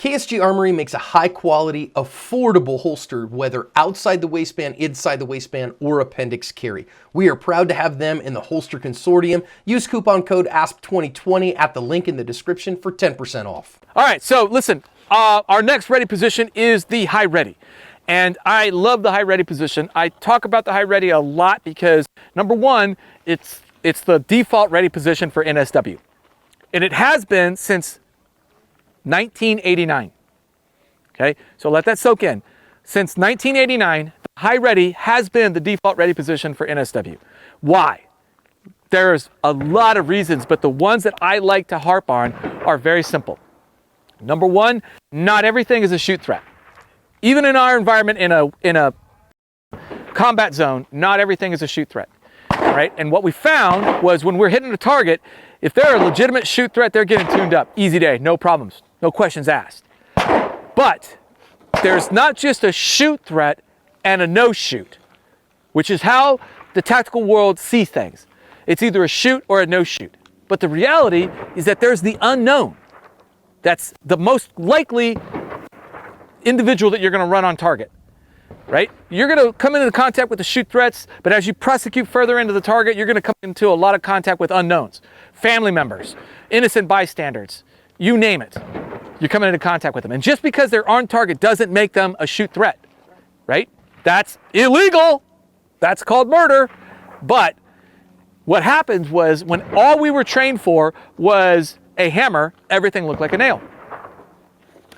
KSG Armory makes a high quality, affordable holster, whether outside the waistband, inside the waistband, or appendix carry. We are proud to have them in the holster consortium. Use coupon code ASP2020 at the link in the description for 10% off. All right, so listen, our next ready position is the high ready. And I love the high ready position. I talk about the high ready a lot because number one, it's the default ready position for NSW. And it has been since 1989. Okay, so let that soak in. Since 1989, the high ready has been the default ready position for NSW. Why? There's a lot of reasons, but the ones that I like to harp on are very simple. Number one, not everything is a shoot threat. Even in our environment, in a combat zone, not everything is a shoot threat. Right? And what we found was when we're hitting a target, if they're a legitimate shoot threat, they're getting tuned up. Easy day, no problems, no questions asked. But there's not just a shoot threat and a no shoot, which is how the tactical world sees things. It's either a shoot or a no shoot. But the reality is that there's the unknown. That's the most likely individual that you're going to run on target. Right? You're going to come into contact with the shoot threats, but as you prosecute further into the target, you're going to come into a lot of contact with unknowns, family members, innocent bystanders, you name it. You're coming into contact with them. And just because they're on target doesn't make them a shoot threat, right? That's illegal. That's called murder. But what happens was when all we were trained for was a hammer, everything looked like a nail.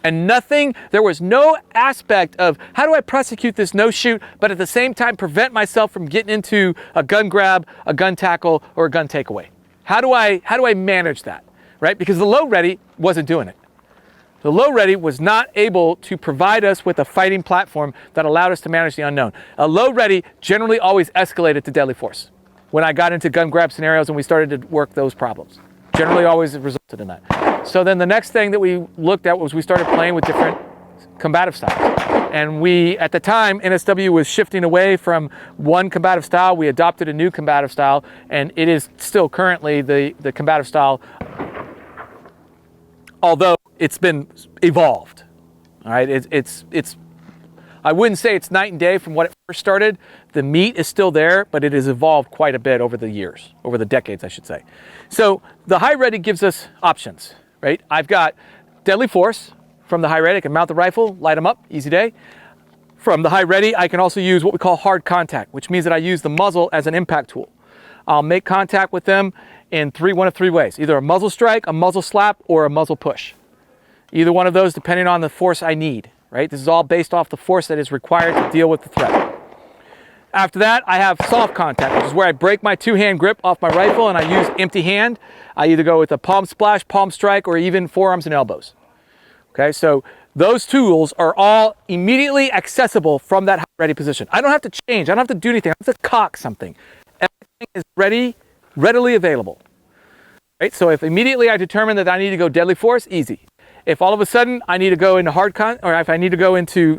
And nothing, there was no aspect of how do I prosecute this no shoot, but at the same time prevent myself from getting into a gun grab, a gun tackle, or a gun takeaway. How do I manage that, right? Because the low ready wasn't doing it. The low ready was not able to provide us with a fighting platform that allowed us to manage the unknown. A low ready generally always escalated to deadly force when I got into gun grab scenarios and we started to work those problems. Generally always resulted in that. So then the next thing that we looked at was we started playing with different combative styles. And we, at the time, NSW was shifting away from one combative style. We adopted a new combative style, and it is still currently the combative style, although it's been evolved. All right, it's I wouldn't say it's night and day from what it first started. The meat is still there, but it has evolved quite a bit over the years, over the decades, I should say. So the high ready gives us options, right? I've got deadly force from the high ready. I can mount the rifle, light them up, easy day. From the high ready, I can also use what we call hard contact, which means that I use the muzzle as an impact tool. I'll make contact with them in one of three ways, either a muzzle strike, a muzzle slap, or a muzzle push. Either one of those depending on the force I need. Right? This is all based off the force that is required to deal with the threat. After that, I have soft contact, which is where I break my two-hand grip off my rifle and I use empty hand. I either go with a palm splash, palm strike, or even forearms and elbows. Okay, so those tools are all immediately accessible from that ready position. I don't have to change. I don't have to do anything. I don't have to cock something. Everything is readily available. Right? So if immediately I determine that I need to go deadly force, easy. If all of a sudden I need to go into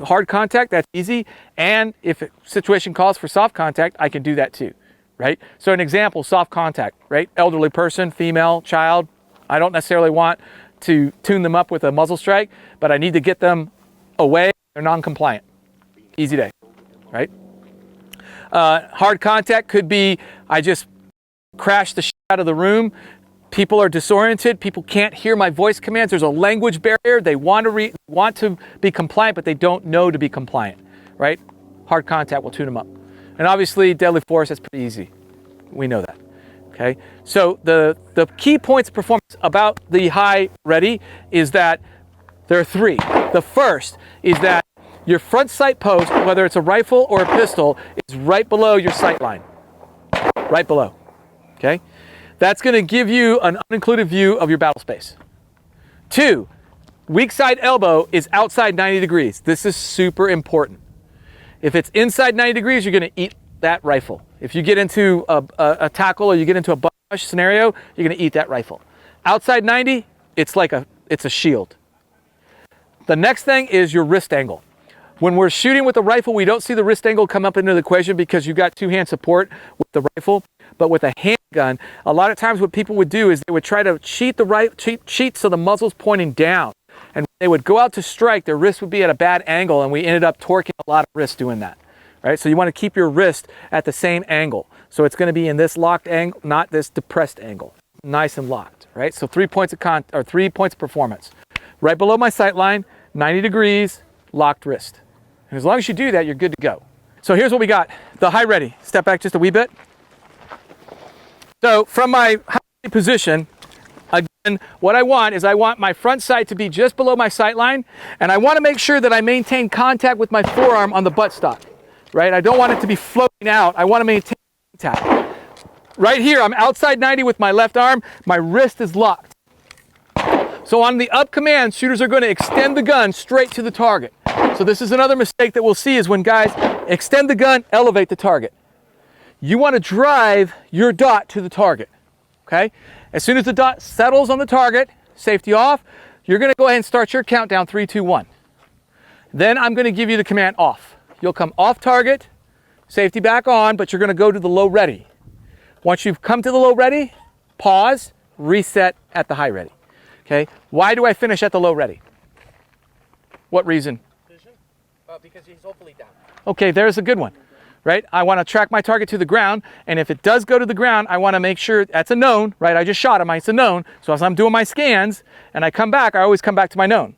hard contact, that's easy. And if a situation calls for soft contact, I can do that too, right? So an example, soft contact, right? Elderly person, female, child. I don't necessarily want to tune them up with a muzzle strike, but I need to get them away. They're non-compliant. Easy day, right? Hard contact could be I just crash the shit out of the room. People are disoriented. People can't hear my voice commands. There's a language barrier. They want to be compliant, but they don't know to be compliant, right? Hard contact will tune them up. And obviously, deadly force, that's pretty easy. We know that, okay? So the key points of performance about the high ready is that there are three. The first is that your front sight post, whether it's a rifle or a pistol, is right below your sight line. Right below, okay? That's going to give you an unincluded view of your battle space. 2, weak side elbow is outside 90 degrees. This is super important. If it's inside 90 degrees, you're going to eat that rifle. If you get into a tackle or you get into a bush scenario, you're going to eat that rifle. Outside 90, it's a shield. The next thing is your wrist angle. When we're shooting with a rifle, we don't see the wrist angle come up into the equation because you've got two-hand support with the rifle. But with a handgun, a lot of times what people would do is they would try to cheat so the muzzle's pointing down. And when they would go out to strike, their wrist would be at a bad angle, and we ended up torquing a lot of wrist doing that. Right? So you want to keep your wrist at the same angle. So it's going to be in this locked angle, not this depressed angle. Nice and locked, right? So 3 points of 3 points of performance. Right below my sight line, 90 degrees, locked wrist. And as long as you do that, you're good to go. So here's what we got. The high ready. Step back just a wee bit. So from my high ready position, again, what I want is I want my front sight to be just below my sight line, and I want to make sure that I maintain contact with my forearm on the buttstock, right? I don't want it to be floating out. I want to maintain contact. Right here, I'm outside 90 with my left arm. My wrist is locked. So on the up command, shooters are going to extend the gun straight to the target. So this is another mistake that we'll see is when guys extend the gun, elevate the target. You want to drive your dot to the target, okay? As soon as the dot settles on the target, safety off, you're going to go ahead and start your countdown, 3, 2, 1. Then I'm going to give you the command off. You'll come off target, safety back on, but you're going to go to the low ready. Once you've come to the low ready, pause, reset at the high ready. Okay? Why do I finish at the low ready? What reason? Vision? Because he's hopefully down. Okay, there's a good one, right? I want to track my target to the ground, and if it does go to the ground, I want to make sure that's a known, right? I just shot him, it's a known. So as I'm doing my scans and I come back, I always come back to my known.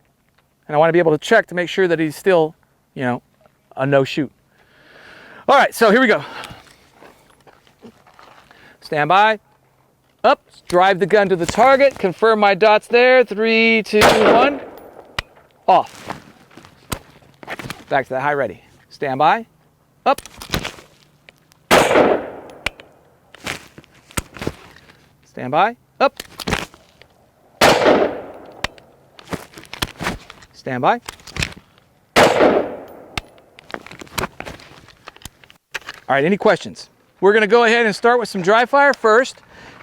And I want to be able to check to make sure that he's still, you know, a no shoot. All right, so here we go. Stand by. Up, drive the gun to the target, confirm my dots there, 3, 2, 1, off. Back to the high ready. Stand by, up. Stand by, up. Stand by. All right, any questions? We're gonna go ahead and start with some dry fire first,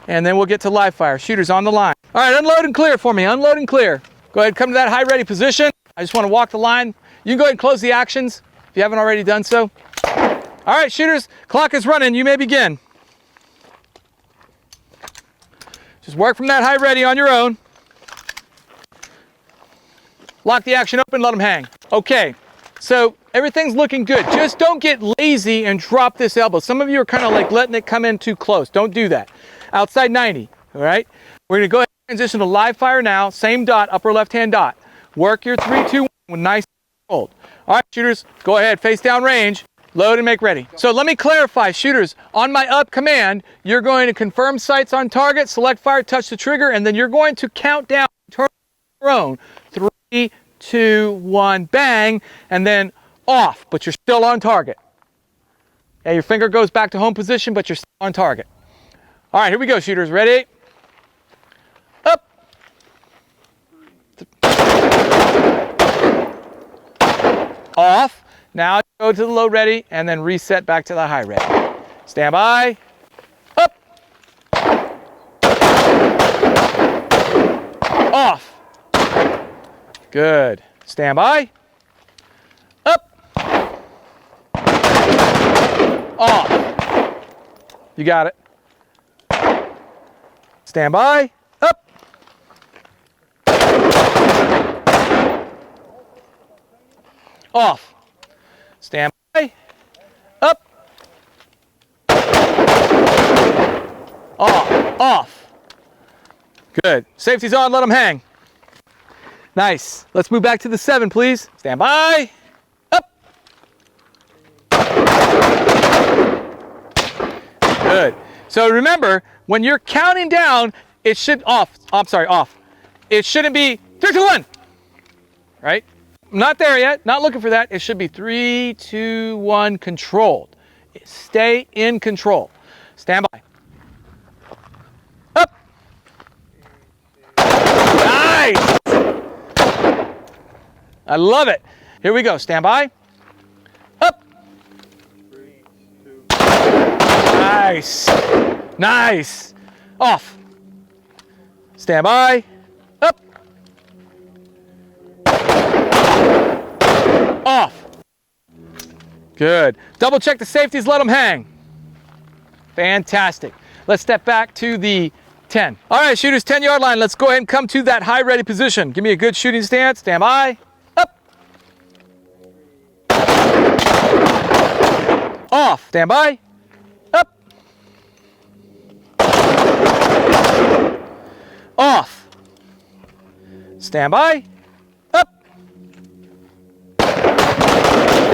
and then we'll get to live fire. Shooters on the line. All right, unload and clear for me, unload and clear. Go ahead, come to that high ready position. I just wanna walk the line. You can go ahead and close the actions if you haven't already done so. All right, shooters, clock is running, you may begin. Just work from that high ready on your own. Lock the action open, let them hang. Okay, so everything's looking good. Just don't get lazy and drop this elbow. Some of you are kind of like letting it come in too close. Don't do that. Outside 90, all right? We're gonna go ahead and transition to live fire now. Same dot, upper left-hand dot. Work your 3, 2, 1 with nice hold. All right, shooters, go ahead, face down range, load and make ready. So let me clarify, shooters, on my up command, you're going to confirm sights on target, select fire, touch the trigger, and then you're going to count down, turn your own, 3, 2, 1, bang, and then off, but you're still on target. Yeah, your finger goes back to home position, but you're still on target. All right, here we go, shooters. Ready? Up. Off. Now go to the low ready and then reset back to the high ready. Stand by. Up. Off. Good. Stand by. Up. Off. You got it. Stand by. Up. Off. Stand by. Up. Off. Off. Good. Safety's on. Let them hang. Nice. Let's move back to the 7, please. Stand by. Up. Good. So remember, when you're counting down, it should off. It shouldn't be 3, 2, 1. Right? I'm not there yet. Not looking for that. It should be 3, 2, 1, controlled. Stay in control. Stand by. Up. Nice. I love it. Here we go. Stand by. Up. 3, 2. Nice. Nice. Off. Stand by. Up. Off. Good. Double check the safeties. Let them hang. Fantastic. Let's step back to the 10. All right, shooters, 10-yard line. Let's go ahead and come to that high ready position. Give me a good shooting stance. Stand by. Up. Off. Stand by. Up. Off. Stand by. Up.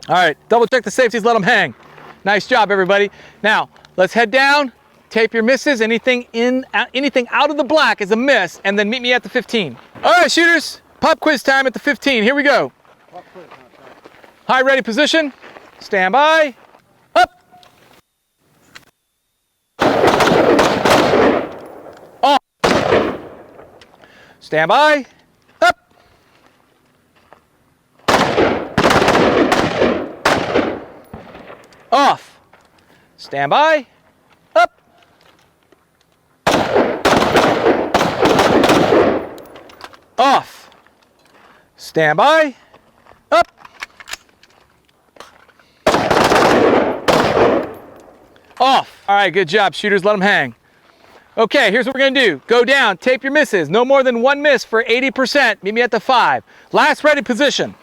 All right, double check the safeties, let them hang. Nice job, everybody. Now, let's head down, tape your misses. Anything out of the black is a miss, and then meet me at the 15. All right, shooters, pop quiz time at the 15. Here we go. High ready position. Stand by. Up. Off. Stand by. Up. Off. Stand by. Up. Off. Stand by. Up. Off. All right, good job, shooters. Let them hang. Okay, here's what we're going to do. Go down, tape your misses. No more than one miss for 80%. Meet me at the 5. Last ready position.